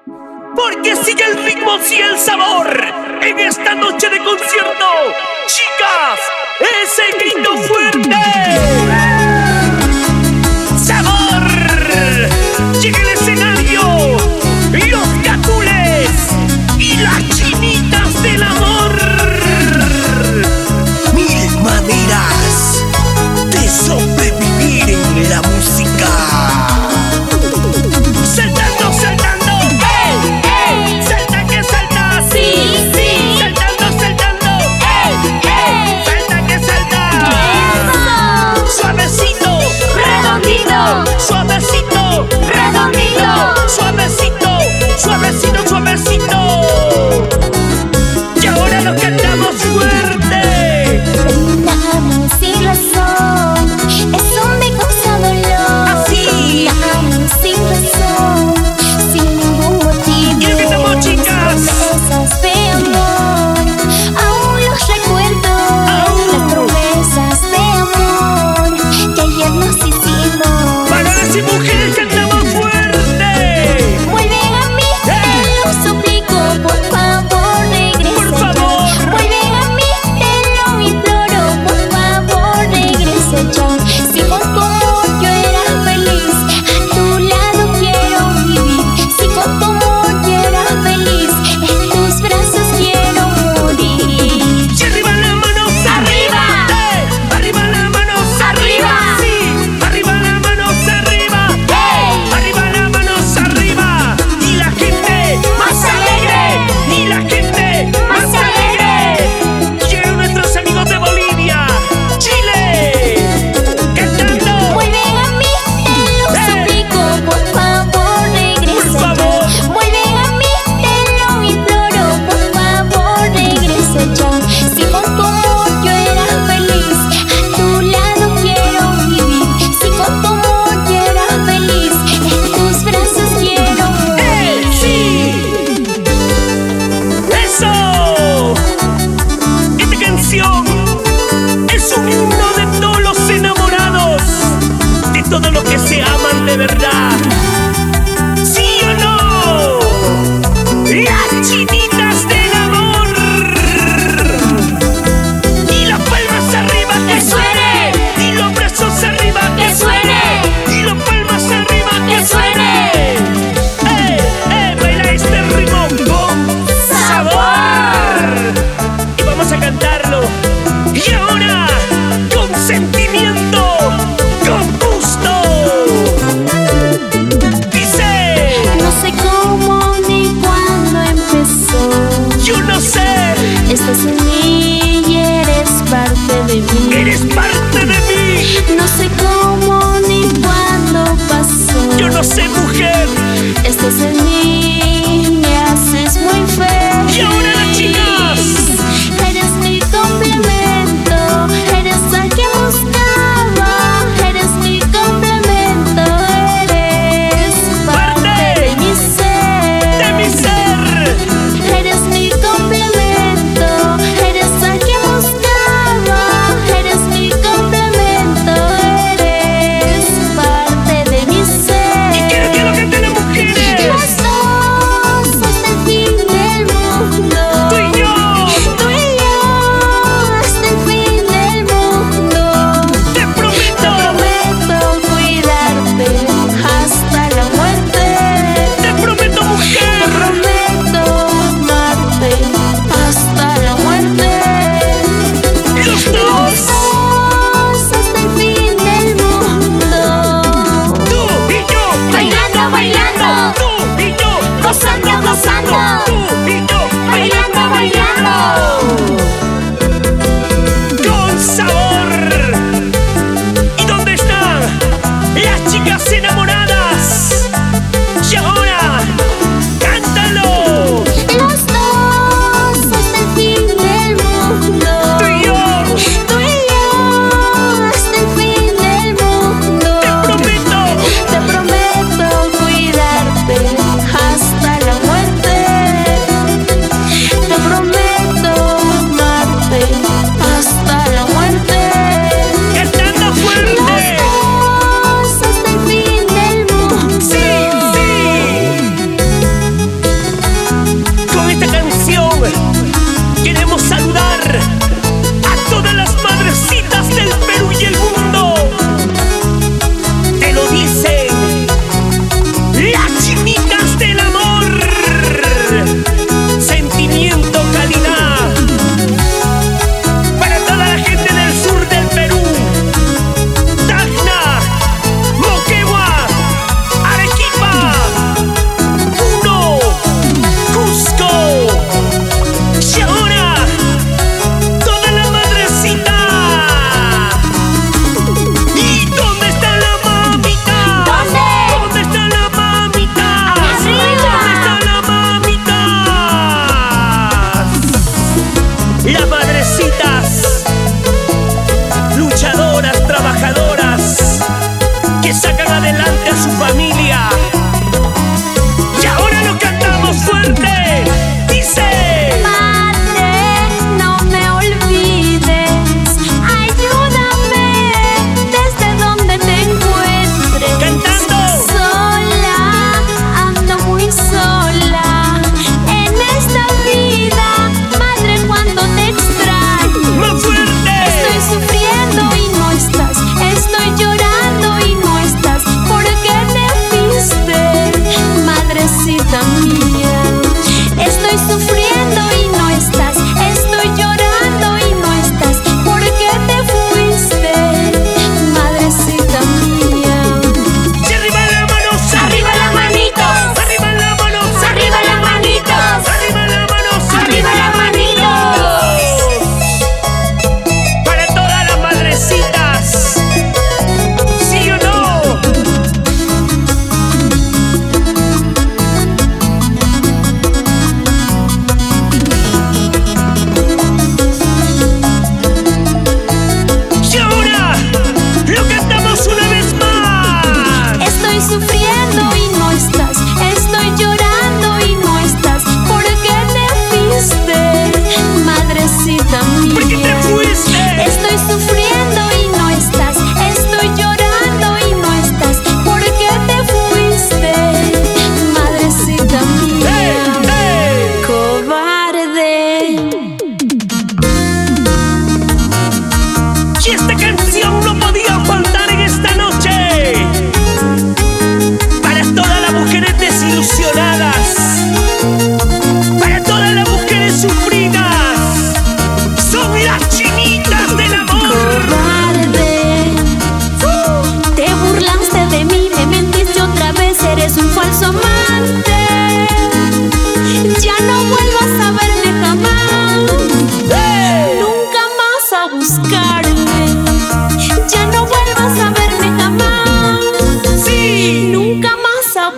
Porque sigue el ritmo, sí el sabor. En esta noche de concierto, chicas, ese grito fuerte. ¡Sabor! Llega el escenario, los Catules y las chinitas del amor. Mil maneras de sobrevivir en la música. Saltando, saltando, ¡ey, ey! Salta que salta, sí, sí. Saltando, saltando, ¡ey, ey! Salta que salta. ¡Eso! Suavecito, ¡Redondito! suavecito, ¡Redondito! suavecito, suavecito, suavecito. Y ahora lo cantamos fuerte. Brindamos sin razón, eso me causa dolor. Así. Brindamos sin razón, sin ningún motivo. Y empezamos, chicas. Promesas de amor, aún los recuerdo. Aún. Las promesas de amor que ayer nos hicimos. Varones y mujeres cantamos fuerte. Vuelve a mí, te lo suplico, por favor regresa. Por favor. Vuelve a mí, te lo imploro, por favor regresa ya. Si con tu amor yo era feliz, a tu lado quiero vivir. Si con tu amor yo era feliz, en tus brazos quiero morir. Y arriba las manos, ¡Arriba! Arriba las manos, ¡Arriba! sí. Arriba las manos, arriba. ¡Hey! Arriba las manos, arriba. Y la gente ¡Más alegre! y la gente ¡Más alegre! llegan nuestros amigos de Bolivia, Chile, cantando. Vuelve a mí, te lo suplico, por favor regresa. Por favor. ya. Vuelve a mí, te lo imploro, por favor regresa ya. Si con tu amor yo era feliz, a tu lado quiero vivir. Si con tu amor yo era feliz, en tus brazos quiero morir. Sí, eso. Esta canción es un himno de todos los enamorados, de todos los que se aman de verdad. ¿Sí o no? Las chinitas del amor. Y las palmas arriba que suene. Y los brazos arriba que suene. Y las palmas arriba que suene. Baila este ritmo con sabor. Y vamos a cantarlo. Y ahora con sentimiento, con gusto. Dice, No sé cómo ni cuándo empezó. yo no sé, Estás en mí y eres parte de mí. eres parte de mí. No sé cómo ni cuándo pasó. Yo no sé, mujer. Estás en mí, me haces muy feliz. Y ahora las chicas. Eres mi complemento, eres la que buscaba. Eres mi complemento, eres parte de mi ser. De mi ser. Eres mi complemento, eres la que buscaba. Eres mi complemento, eres parte de mi ser. Y quiero que lo canten las mujeres. Los dos hasta el fin del mundo. Tú y yo. Tú y yo hasta el fin del mundo. Te Te prometo. prometo cuidarte hasta la muerte. Te prometo, Te mujer. prometo amarte hasta la muerte. Los dos. Hasta el fin del mundo. Tú y yo. Bailando, bailando. Tú y yo. Gozando, gozando. Tú y yo. Bailando, bailando. Con sabor. ¿Y dónde están las chicas enamoradas? Y ahora, cántalo. Los dos hasta el fin del mundo. Tú y yo. Tú y yo hasta el fin del mundo. Te prometo cuidarte hasta la muerte. Te prometo amarte hasta la muerte. Cantando Los fuerte. dos hasta el fin del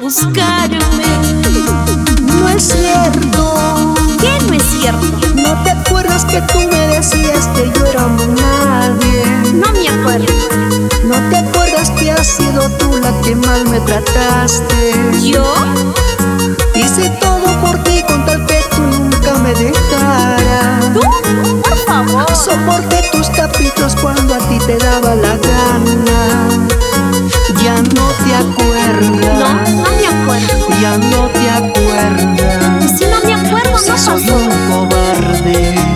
buscarme. No es cierto. ¿Qué no es cierto? ¿No te acuerdas que tú me decías que yo era un nadie? No me acuerdo. ¿No te acuerdas que has sido tú la que mal me trataste? ¿Yo? Hice todo por ti con tal que tú nunca me dejaras. ¿Tú? Por favor. Soporté tus caprichos cuando a ti te daba la gana. Ya no te acuerdas. No, no me acuerdo. Ya no te acuerdas. Si no me acuerdo, no Si pasó. soy un cobarde.